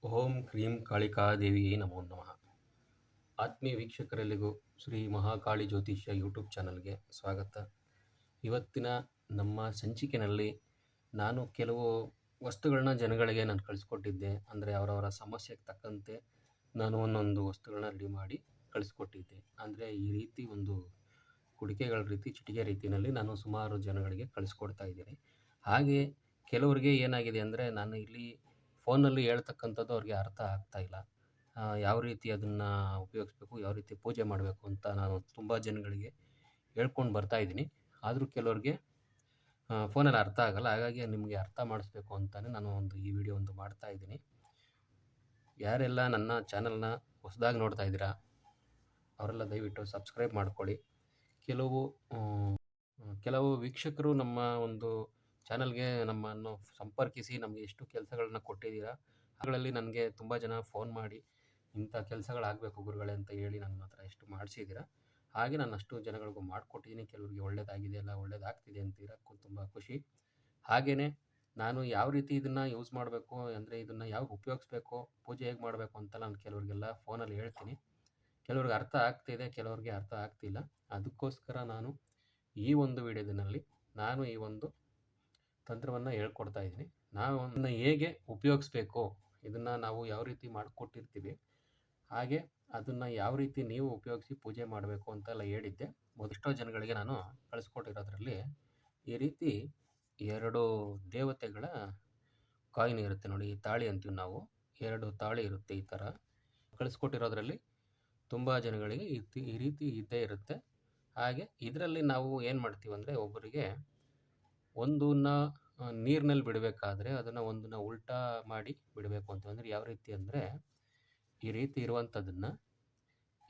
ಓಂ cream ಕಾಳಿಕಾದೇವಿಯೇ ನಮೋ ನಮಃ. ಆತ್ಮೀಯ ವೀಕ್ಷಕರೆಲ್ಲರಿಗೂ ಶ್ರೀ ಮಹಾಕಾಳಿ ಜ್ಯೋತಿಷ್ಯ ಯೂಟ್ಯೂಬ್ ಚಾನಲ್ಗೆ ಸ್ವಾಗತ. ಇವತ್ತಿನ ನಮ್ಮ ಸಂಚಿಕೆಯಲ್ಲಿ ನಾನು ಕೆಲವು ವಸ್ತುಗಳನ್ನ ಜನಗಳಿಗೆ ನಾನು ಕಳಿಸ್ಕೊಟ್ಟಿದ್ದೆ. ಅಂದರೆ ಅವರವರ ಸಮಸ್ಯೆಗೆ ತಕ್ಕಂತೆ ನಾನು ಒಂದೊಂದು ವಸ್ತುಗಳನ್ನ ರೆಡಿ ಮಾಡಿ ಕಳಿಸ್ಕೊಟ್ಟಿದ್ದೆ. ಅಂದರೆ ಈ ರೀತಿ ಒಂದು ಕುಡಿಕೆಗಳ ರೀತಿ ಚಿಟಿಕೆ ರೀತಿಯಲ್ಲಿ ನಾನು ಸುಮಾರು ಜನಗಳಿಗೆ ಕಳಿಸ್ಕೊಡ್ತಾ ಇದ್ದೀನಿ. ಹಾಗೆ ಕೆಲವರಿಗೆ ಏನಾಗಿದೆ ಅಂದರೆ ನಾನು ಇಲ್ಲಿ ಫೋನಲ್ಲಿ ಹೇಳ್ತಕ್ಕಂಥದ್ದು ಅವ್ರಿಗೆ ಅರ್ಥ ಆಗ್ತಾ ಇಲ್ಲ. ಯಾವ ರೀತಿ ಅದನ್ನು ಉಪಯೋಗಿಸ್ಬೇಕು, ಯಾವ ರೀತಿ ಪೂಜೆ ಮಾಡಬೇಕು ಅಂತ ನಾನು ತುಂಬ ಜನಗಳಿಗೆ ಹೇಳ್ಕೊಂಡು ಬರ್ತಾ ಇದ್ದೀನಿ. ಆದರೂ ಕೆಲವ್ರಿಗೆ ಫೋನಲ್ಲಿ ಅರ್ಥ ಆಗಲ್ಲ. ಹಾಗಾಗಿ ನಿಮಗೆ ಅರ್ಥ ಮಾಡಿಸ್ಬೇಕು ಅಂತಲೇ ನಾನು ಈ ವಿಡಿಯೋ ಮಾಡ್ತಾ ಇದ್ದೀನಿ. ಯಾರೆಲ್ಲ ನನ್ನ ಚಾನಲ್ನ ಹೊಸದಾಗಿ ನೋಡ್ತಾ ಇದ್ದೀರಾ ಅವರೆಲ್ಲ ದಯವಿಟ್ಟು ಸಬ್ಸ್ಕ್ರೈಬ್ ಮಾಡ್ಕೊಳ್ಳಿ. ಕೆಲವು ವೀಕ್ಷಕರು ನಮ್ಮ ಒಂದು ಚಾನಲ್ಗೆ ನಮ್ಮನ್ನು ಸಂಪರ್ಕಿಸಿ ನಮಗೆ ಎಷ್ಟು ಕೆಲಸಗಳನ್ನ ಕೊಟ್ಟಿದ್ದೀರಾ, ಅವುಗಳಲ್ಲಿ ನನಗೆ ತುಂಬ ಜನ ಫೋನ್ ಮಾಡಿ ಇಂಥ ಕೆಲಸಗಳಾಗಬೇಕು ಗುರುಗಳೇ ಅಂತ ಹೇಳಿ ನನ್ನ ಹತ್ರ ಎಷ್ಟು ಮಾಡಿಸಿದ್ದೀರಾ. ಹಾಗೆ ನಾನು ಅಷ್ಟು ಜನಗಳಿಗೂ ಮಾಡಿಕೊಟ್ಟಿದ್ದೀನಿ. ಕೆಲವರಿಗೆ ಒಳ್ಳೆಯದಾಗಿದೆ, ಎಲ್ಲ ಒಳ್ಳೆಯದಾಗ್ತಿದೆ ಅಂತೀರಾ, ತುಂಬ ಖುಷಿ. ಹಾಗೆಯೇ ನಾನು ಯಾವ ರೀತಿ ಇದನ್ನು ಯೂಸ್ ಮಾಡಬೇಕು, ಅಂದರೆ ಇದನ್ನು ಯಾವಾಗ ಉಪಯೋಗಿಸ್ಬೇಕು, ಪೂಜೆ ಹೇಗೆ ಮಾಡಬೇಕು ಅಂತ ನಾನು ಕೆಲವರಿಗೆಲ್ಲ ಫೋನಲ್ಲಿ ಹೇಳ್ತೀನಿ. ಕೆಲವ್ರಿಗೆ ಅರ್ಥ ಆಗ್ತಿದೆ, ಕೆಲವ್ರಿಗೆ ಅರ್ಥ ಆಗ್ತಿಲ್ಲ. ಅದಕ್ಕೋಸ್ಕರ ನಾನು ಈ ಒಂದು ವಿಡಿಯೋದಲ್ಲಿ ನಾನು ಈ ಒಂದು ತಂತ್ರವನ್ನು ಹೇಳ್ಕೊಡ್ತಾ ಇದ್ದೀನಿ. ನಾವು ಅದನ್ನು ಹೇಗೆ ಉಪಯೋಗಿಸ್ಬೇಕು, ಇದನ್ನು ನಾವು ಯಾವ ರೀತಿ ಮಾಡಿಕೊಟ್ಟಿರ್ತೀವಿ, ಹಾಗೆ ಅದನ್ನು ಯಾವ ರೀತಿ ನೀವು ಉಪಯೋಗಿಸಿ ಪೂಜೆ ಮಾಡಬೇಕು ಅಂತೆಲ್ಲ ಹೇಳಿದ್ದೆ. ಎಷ್ಟೋ ಜನಗಳಿಗೆ ನಾನು ಕಳಿಸ್ಕೊಟ್ಟಿರೋದ್ರಲ್ಲಿ ಈ ರೀತಿ 2 ದೇವತೆಗಳ ಕಾಯಿನ್ ಇರುತ್ತೆ ನೋಡಿ, ತಾಳಿ ಅಂತೀವಿ ನಾವು. 2 ತಾಳಿ ಇರುತ್ತೆ ಈ ಥರ. ಕಳಿಸ್ಕೊಟ್ಟಿರೋದ್ರಲ್ಲಿ ತುಂಬ ಜನಗಳಿಗೆ ಈ ರೀತಿ ಇದ್ದೇ ಇರುತ್ತೆ. ಹಾಗೆ ಇದರಲ್ಲಿ ನಾವು ಏನು ಮಾಡ್ತೀವಿ ಅಂದರೆ, ಒಬ್ಬರಿಗೆ ಒಂದನ್ನ ನೀರಿನಲ್ಲಿ ಬಿಡಬೇಕಾದ್ರೆ ಅದನ್ನು ಒಂದನ್ನ ಉಲ್ಟಾ ಮಾಡಿ ಬಿಡಬೇಕು ಅಂತ. ಅಂದರೆ ಯಾವ ರೀತಿ ಅಂದರೆ, ಈ ರೀತಿ ಇರುವಂಥದ್ದನ್ನು,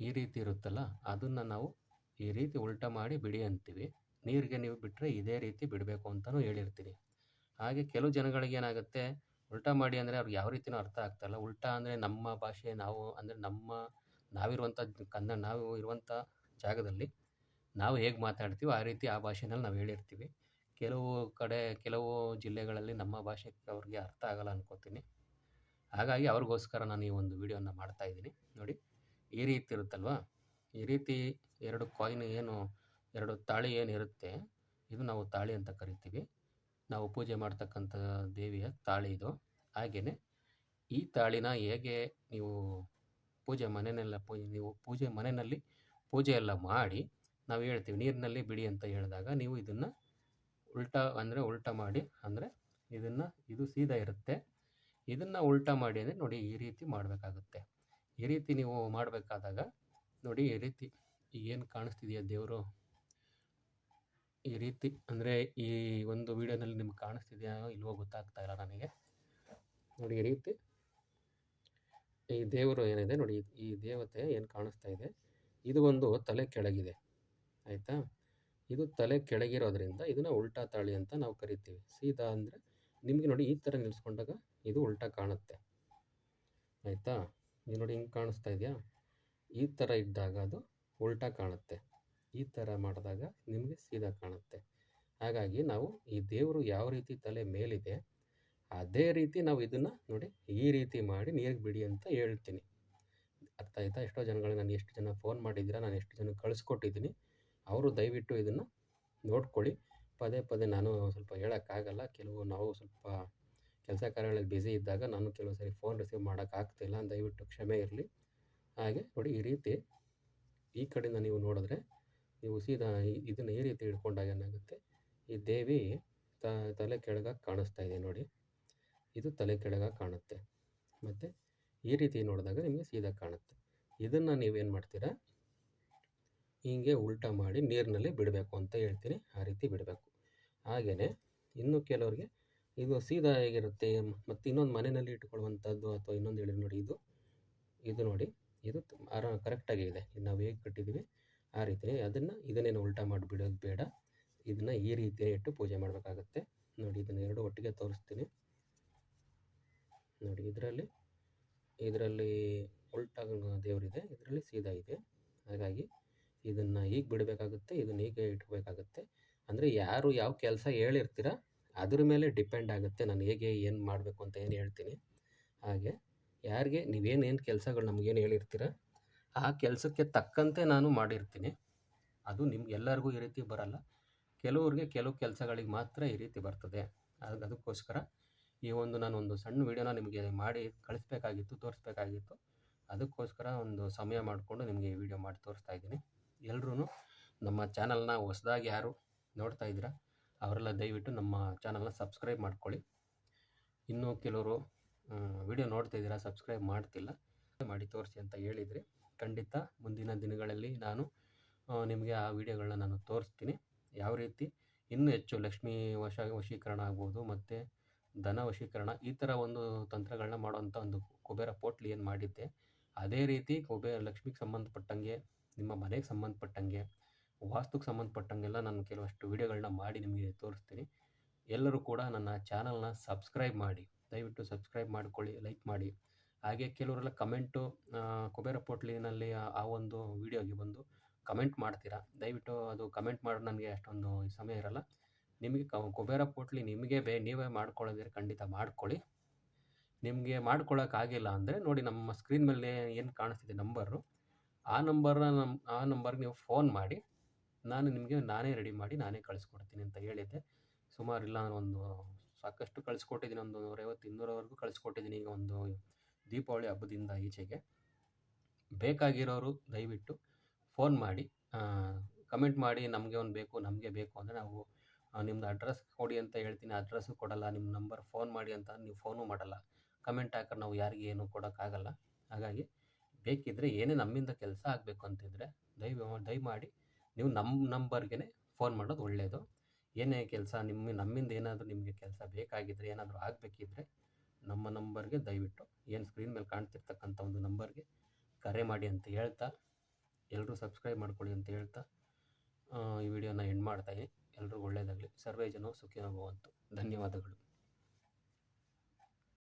ಈ ರೀತಿ ಇರುತ್ತಲ್ಲ ಅದನ್ನು ನಾವು ಈ ರೀತಿ ಉಲ್ಟಾ ಮಾಡಿ ಬಿಡಿ ಅಂತೀವಿ. ನೀರಿಗೆ ನೀವು ಬಿಟ್ಟರೆ ಇದೇ ರೀತಿ ಬಿಡಬೇಕು ಅಂತಲೂ ಹೇಳಿರ್ತೀನಿ. ಹಾಗೆ ಕೆಲವು ಜನಗಳಿಗೆ ಏನಾಗುತ್ತೆ, ಉಲ್ಟಾ ಮಾಡಿ ಅಂದರೆ ಅವ್ರಿಗೆ ಯಾವ ರೀತಿಯೂ ಅರ್ಥ ಆಗ್ತಾಯಿಲ್ಲ. ಉಲ್ಟಾ ಅಂದರೆ ನಮ್ಮ ಭಾಷೆ, ನಾವು ಅಂದರೆ ನಾವಿರುವಂಥ ಕನ್ನಡ, ನಾವು ಇರುವಂಥ ಜಾಗದಲ್ಲಿ ನಾವು ಹೇಗೆ ಮಾತಾಡ್ತೀವೋ ಆ ರೀತಿ ಆ ಭಾಷೆನಲ್ಲಿ ನಾವು ಹೇಳಿರ್ತೀವಿ. ಕೆಲವು ಕಡೆ, ಕೆಲವು ಜಿಲ್ಲೆಗಳಲ್ಲಿ ನಮ್ಮ ಭಾಷೆ ಅವ್ರಿಗೆ ಅರ್ಥ ಆಗಲ್ಲ ಅನ್ಕೋತೀನಿ. ಹಾಗಾಗಿ ಅವ್ರಿಗೋಸ್ಕರ ನಾನು ಈ ಒಂದು ವಿಡಿಯೋನ ಮಾಡ್ತಾಯಿದ್ದೀನಿ. ನೋಡಿ, ಈ ರೀತಿ ಇರುತ್ತಲ್ವ, ಈ ರೀತಿ 2 ಕಾಯಿನ್, 2 ತಾಳಿ ಏನಿರುತ್ತೆ, ಇದು ನಾವು ತಾಳಿ ಅಂತ ಕರಿತೀವಿ. ನಾವು ಪೂಜೆ ಮಾಡ್ತಕ್ಕಂಥ ದೇವಿಯ ತಾಳಿ ಇದು. ಹಾಗೆಯೇ ಈ ತಾಳಿನ ಹೇಗೆ ನೀವು ಪೂಜೆ ಮನೆಯಲ್ಲಿ ಪೂಜೆ ಎಲ್ಲ ಮಾಡಿ ನಾವು ಹೇಳ್ತೀವಿ ನೀರಿನಲ್ಲಿ ಬಿಡಿ ಅಂತ ಹೇಳಿದಾಗ, ನೀವು ಇದನ್ನು ಉಲ್ಟಾ ಮಾಡಿ, ಅಂದರೆ ಇದು ಸೀದಾ ಇರುತ್ತೆ, ಇದನ್ನು ಉಲ್ಟಾ ಮಾಡಿ ಅಂದರೆ ನೋಡಿ ಈ ರೀತಿ ಮಾಡಬೇಕಾಗುತ್ತೆ. ಈ ರೀತಿ ನೀವು ಮಾಡಬೇಕಾದಾಗ ನೋಡಿ, ಈ ರೀತಿ ಏನು ಕಾಣಿಸ್ತಿದೆಯಾ ದೇವರು, ಈ ರೀತಿ ಅಂದರೆ ಈ ಒಂದು ವಿಡಿಯೋನಲ್ಲಿ ನಿಮ್ಗೆ ಕಾಣಿಸ್ತಿದೆಯಾ ಇಲ್ವೋ ಗೊತ್ತಾಗ್ತಾ ಇಲ್ಲ ನನಗೆ. ನೋಡಿ, ಈ ರೀತಿ ಈ ದೇವರು ಏನಿದೆ ನೋಡಿ, ಈ ದೇವತೆ ಏನು ಕಾಣಿಸ್ತಾ ಇದೆ, ಇದು ಒಂದು ತಲೆ ಕೆಳಗಿದೆ, ಆಯಿತಾ. ಇದು ತಲೆ ಕೆಳಗಿರೋದ್ರಿಂದ ಇದನ್ನು ಉಲ್ಟಾ ತಾಳಿ ಅಂತ ನಾವು ಕರಿತೀವಿ. ಸೀದಾ ಅಂದರೆ ನಿಮಗೆ ನೋಡಿ ಈ ಥರ ನಿಲ್ಲಿಸ್ಕೊಂಡಾಗ ಇದು ಉಲ್ಟಾ ಕಾಣುತ್ತೆ, ಆಯಿತಾ. ನೀವು ನೋಡಿ ಹಿಂಗೆ ಕಾಣಿಸ್ತಾ ಇದೆಯಾ, ಈ ಥರ ಇದ್ದಾಗ ಅದು ಉಲ್ಟಾ ಕಾಣುತ್ತೆ, ಈ ಥರ ಮಾಡಿದಾಗ ನಿಮಗೆ ಸೀದಾ ಕಾಣುತ್ತೆ. ಹಾಗಾಗಿ ನಾವು ಈ ದೇವರು ಯಾವ ರೀತಿ ತಲೆ ಮೇಲಿದೆ ಅದೇ ರೀತಿ ನಾವು ಇದನ್ನು ನೋಡಿ ಈ ರೀತಿ ಮಾಡಿ ನೀರಿಗೆ ಬಿಡಿ ಅಂತ ಹೇಳ್ತೀನಿ. ಅರ್ಥ ಆಯಿತಾ? ಎಷ್ಟೋ ಜನಗಳಿಗೆ ನಾನು ಎಷ್ಟು ಜನ ಫೋನ್ ಮಾಡಿದ್ದೀರಾ, ನಾನು ಎಷ್ಟು ಜನ ಕಳಿಸ್ಕೊಟ್ಟಿದ್ದೀನಿ. ಅವರು ದಯವಿಟ್ಟು ಇದನ್ನು ನೋಡ್ಕೊಳ್ಳಿ. ಪದೇ ಪದೇ ನಾನು ಸ್ವಲ್ಪ ಹೇಳೋಕ್ಕಾಗಲ್ಲ. ನಾವು ಸ್ವಲ್ಪ ಕೆಲಸ ಕಾರ್ಯಗಳಲ್ಲಿ ಬ್ಯುಸಿ ಇದ್ದಾಗ ನಾನು ಕೆಲವು ಸರಿ ಫೋನ್ ರಿಸೀವ್ ಮಾಡೋಕ್ಕಾಗ್ತಿಲ್ಲ, ದಯವಿಟ್ಟು ಕ್ಷಮೆ ಇರಲಿ. ಹಾಗೆ ನೋಡಿ, ಈ ರೀತಿ ಈ ಕಡೆಯಿಂದ ನೀವು ನೋಡಿದ್ರೆ, ನೀವು ಸೀದಾ ಇದನ್ನು ಈ ರೀತಿ ಹಿಡ್ಕೊಂಡಾಗ ಏನಾಗುತ್ತೆ, ಈ ದೇವಿ ತಲೆ ಕೆಳಗಾಗಿ ಕಾಣಿಸ್ತಾ ಇದೆ ನೋಡಿ, ಇದು ತಲೆ ಕೆಳಗಾಗಿ ಕಾಣುತ್ತೆ. ಮತ್ತು ಈ ರೀತಿ ನೋಡಿದಾಗ ನಿಮಗೆ ಸೀದಾ ಕಾಣುತ್ತೆ. ಇದನ್ನು ನೀವೇನು ಮಾಡ್ತೀರಾ, ಹೀಗೆ ಉಲ್ಟಾ ಮಾಡಿ ನೀರಿನಲ್ಲಿ ಬಿಡಬೇಕು ಅಂತ ಹೇಳ್ತೀನಿ. ಆ ರೀತಿ ಬಿಡಬೇಕು. ಹಾಗೆಯೇ ಇನ್ನು ಕೆಲವರಿಗೆ ಇದು ಸೀದಾ ಹೇಗಿರುತ್ತೆ, ಮತ್ತು ಇನ್ನೊಂದು ಮನೆಯಲ್ಲಿ ಇಟ್ಕೊಳ್ಳುವಂಥದ್ದು ಅಥವಾ ಇನ್ನೊಂದು ಹೇಳಿ ನೋಡಿ, ಇದು ನೋಡಿ, ಇದು ಕರೆಕ್ಟಾಗಿದೆ. ನಾವು ಹೇಗೆ ಕಟ್ಟಿದ್ದೀವಿ ಆ ರೀತಿ ಇದನ್ನೇನು ಉಲ್ಟಾ ಮಾಡಿ ಬಿಡೋದು ಬೇಡ. ಇದನ್ನು ಈ ರೀತಿಯೇ ಇಟ್ಟು ಪೂಜೆ ಮಾಡಬೇಕಾಗತ್ತೆ. ನೋಡಿ, ಇದನ್ನು 2 ಒಟ್ಟಿಗೆ ತೋರಿಸ್ತೀನಿ ನೋಡಿ. ಇದರಲ್ಲಿ ಉಲ್ಟಾ ದೇವರಿದೆ, ಇದರಲ್ಲಿ ಸೀದಾ ಇದೆ. ಹಾಗಾಗಿ ಇದನ್ನು ಹೀಗೆ ಬಿಡಬೇಕಾಗುತ್ತೆ, ಇದನ್ನು ಹೀಗೆ ಇಟ್ಕೋಬೇಕಾಗುತ್ತೆ. ಅಂದರೆ ಯಾರು ಯಾವ ಕೆಲಸ ಹೇಳಿರ್ತೀರ ಅದ್ರ ಮೇಲೆ ಡಿಪೆಂಡ್ ಆಗುತ್ತೆ ನಾನು ಹೇಗೆ ಏನು ಮಾಡಬೇಕು ಅಂತ ಏನು ಹೇಳ್ತೀನಿ. ಹಾಗೆ ಯಾರಿಗೆ ನೀವೇನೇನು ಕೆಲಸಗಳು ನಮಗೇನು ಹೇಳಿರ್ತೀರ ಆ ಕೆಲಸಕ್ಕೆ ತಕ್ಕಂತೆ ನಾನು ಮಾಡಿರ್ತೀನಿ. ಅದು ಎಲ್ಲರಿಗೂ ಈ ರೀತಿ ಬರಲ್ಲ. ಕೆಲವ್ರಿಗೆ ಕೆಲವು ಕೆಲಸಗಳಿಗೆ ಮಾತ್ರ ಈ ರೀತಿ ಬರ್ತದೆ. ಅದಕ್ಕೋಸ್ಕರ ಈ ನಾನೊಂದು ಸಣ್ಣ ವಿಡಿಯೋನ ನಿಮಗೆ ಮಾಡಿ ಕಳಿಸ್ಬೇಕಾಗಿತ್ತು, ತೋರಿಸ್ಬೇಕಾಗಿತ್ತು. ಅದಕ್ಕೋಸ್ಕರ ಒಂದು ಸಮಯ ಮಾಡಿಕೊಂಡು ನಿಮಗೆ ಈ ವಿಡಿಯೋ ಮಾಡಿ ತೋರಿಸ್ತಾ ಇದ್ದೀನಿ. ಎಲ್ಲರೂ ನಮ್ಮ ಚಾನಲ್ನ ಹೊಸದಾಗಿ ಯಾರು ನೋಡ್ತಾ ಇದ್ದೀರಾ ಅವರೆಲ್ಲ ದಯವಿಟ್ಟು ನಮ್ಮ ಚಾನಲ್ನ ಸಬ್ಸ್ಕ್ರೈಬ್ ಮಾಡ್ಕೊಳ್ಳಿ. ಇನ್ನೂ ಕೆಲವರು ವಿಡಿಯೋ ನೋಡ್ತಾ ಇದ್ದೀರಾ, ಸಬ್ಸ್ಕ್ರೈಬ್ ಮಾಡ್ತಿಲ್ಲ, ಮಾಡಿ ತೋರಿಸಿ ಅಂತ ಹೇಳಿದರೆ ಖಂಡಿತ ಮುಂದಿನ ದಿನಗಳಲ್ಲಿ ನಾನು ನಿಮಗೆ ಆ ವಿಡಿಯೋಗಳನ್ನ ನಾನು ತೋರಿಸ್ತೀನಿ. ಯಾವ ರೀತಿ ಇನ್ನೂ ಹೆಚ್ಚು ಲಕ್ಷ್ಮೀ ವಶೀಕರಣ ಆಗ್ಬೋದು, ಮತ್ತು ಧನ ವಶೀಕರಣ, ಈ ಥರ ಒಂದು ತಂತ್ರಗಳನ್ನ ಮಾಡುವಂಥ ಒಂದು ಕುಬೇರ ಪೋಟ್ಲಿ ಏನು ಮಾಡಿದ್ದೆ, ಅದೇ ರೀತಿ ಲಕ್ಷ್ಮಿಗೆ ಸಂಬಂಧಪಟ್ಟಂಗೆ, ನಿಮ್ಮ ಮನೆಗೆ ಸಂಬಂಧಪಟ್ಟಂಗೆ, ವಾಸ್ತುಗೆ ಸಂಬಂಧಪಟ್ಟಂಗೆಲ್ಲ ನಾನು ಕೆಲವಷ್ಟು ವಿಡಿಯೋಗಳನ್ನ ಮಾಡಿ ನಿಮಗೆ ತೋರಿಸ್ತೀನಿ. ಎಲ್ಲರೂ ಕೂಡ ನನ್ನ ಚಾನಲ್ನ ಸಬ್ಸ್ಕ್ರೈಬ್ ಮಾಡಿ, ದಯವಿಟ್ಟು ಸಬ್ಸ್ಕ್ರೈಬ್ ಮಾಡ್ಕೊಳ್ಳಿ, ಲೈಕ್ ಮಾಡಿ. ಹಾಗೆ ಕೆಲವರೆಲ್ಲ ಕಮೆಂಟು ಕುಬೇರ ಪೋಟ್ಲಿನಲ್ಲಿ ಆ ಒಂದು ವಿಡಿಯೋಗೆ ಬಂದು ಕಮೆಂಟ್ ಮಾಡ್ತೀರಾ. ದಯವಿಟ್ಟು ಅದು ಕಮೆಂಟ್ ಮಾಡೋದು ನನಗೆ ಅಷ್ಟೊಂದು ಸಮಯ ಇರಲ್ಲ. ನಿಮಗೆ ಕುಬೇರ ಪೋಟ್ಲಿ ನಿಮಗೆ ನೀವೇ ಮಾಡ್ಕೊಳ್ಳೋದಿದ್ರೆ ಖಂಡಿತ ಮಾಡ್ಕೊಳ್ಳಿ. ನಿಮಗೆ ಮಾಡ್ಕೊಳ್ಳೋಕ್ಕಾಗಿಲ್ಲ ಅಂದರೆ ನೋಡಿ, ನಮ್ಮ ಸ್ಕ್ರೀನ್ ಮೇಲೆ ಏನು ಕಾಣಿಸ್ತಿದೆ ನಂಬರು, ಆ ನಂಬರ್ಗೆ ನೀವು ಫೋನ್ ಮಾಡಿ, ನಾನೇ ರೆಡಿ ಮಾಡಿ ನಾನೇ ಕಳಿಸ್ಕೊಡ್ತೀನಿ ಅಂತ ಹೇಳಿದ್ದೆ. ಸುಮಾರಿಲ್ಲ ಒಂದು ಸಾಕಷ್ಟು ಕಳಿಸ್ಕೊಟ್ಟಿದ್ದೀನಿ, ಒಂದು 150-200ವರೆಗೂ ಕಳಿಸ್ಕೊಟ್ಟಿದ್ದೀನಿ ಈಗ ಒಂದು ದೀಪಾವಳಿ ಹಬ್ಬದಿಂದ ಈಚೆಗೆ. ಬೇಕಾಗಿರೋರು ದಯವಿಟ್ಟು ಫೋನ್ ಮಾಡಿ, ಕಮೆಂಟ್ ಮಾಡಿ, ನಮಗೆ ಬೇಕು ಅಂದರೆ ನಾವು ನಿಮ್ಮದು ಅಡ್ರೆಸ್ ಕೊಡಿ ಅಂತ ಹೇಳ್ತೀನಿ. ಅಡ್ರೆಸ್ಸು ಕೊಡಲ್ಲ, ನಿಮ್ಮ ನಂಬರ್ ಫೋನ್ ಮಾಡಿ ಅಂತ ನೀವು ಫೋನು ಮಾಡಲ್ಲ, ಕಮೆಂಟ್ ಹಾಕಿದ್ರೆ ನಾವು ಯಾರಿಗೆ ಏನೂ ಕೊಡೋಕ್ಕಾಗಲ್ಲ. ಹಾಗಾಗಿ ಬೇಕಿದ್ದರೆ ಏನೇ ನಮ್ಮಿಂದ ಕೆಲಸ ಆಗಬೇಕು ಅಂತಿದ್ದರೆ ದಯಮಾಡಿ ನೀವು ನಮ್ಮ ನಂಬರ್ಗೆ ಫೋನ್ ಮಾಡೋದು ಒಳ್ಳೆಯದು. ಏನೇ ಕೆಲಸ ನಮ್ಮಿಂದ ಏನಾದರೂ ನಿಮಗೆ ಕೆಲಸ ಬೇಕಾಗಿದ್ದರೆ, ಏನಾದರೂ ಆಗಬೇಕಿದ್ರೆ ನಮ್ಮ ನಂಬರ್ಗೆ ದಯವಿಟ್ಟು ಏನು ಸ್ಕ್ರೀನ್ ಮೇಲೆ ಕಾಣ್ತಿರ್ತಕ್ಕಂಥ ಒಂದು ನಂಬರ್ಗೆ ಕರೆ ಮಾಡಿ ಅಂತ ಹೇಳ್ತಾ, ಎಲ್ಲರೂ ಸಬ್ಸ್ಕ್ರೈಬ್ ಮಾಡ್ಕೊಳ್ಳಿ ಅಂತ ಹೇಳ್ತಾ ಈ ವಿಡಿಯೋನ ಎಂಡ್ ಮಾಡ್ತಾಯಿದ್ದೀನಿ. ಎಲ್ರಿಗೂ ಒಳ್ಳೆಯದಾಗಲಿ. ಸರ್ವೇ ಜನೋ ಸುಖಿನೋ ಭವಂತು. ಧನ್ಯವಾದಗಳು.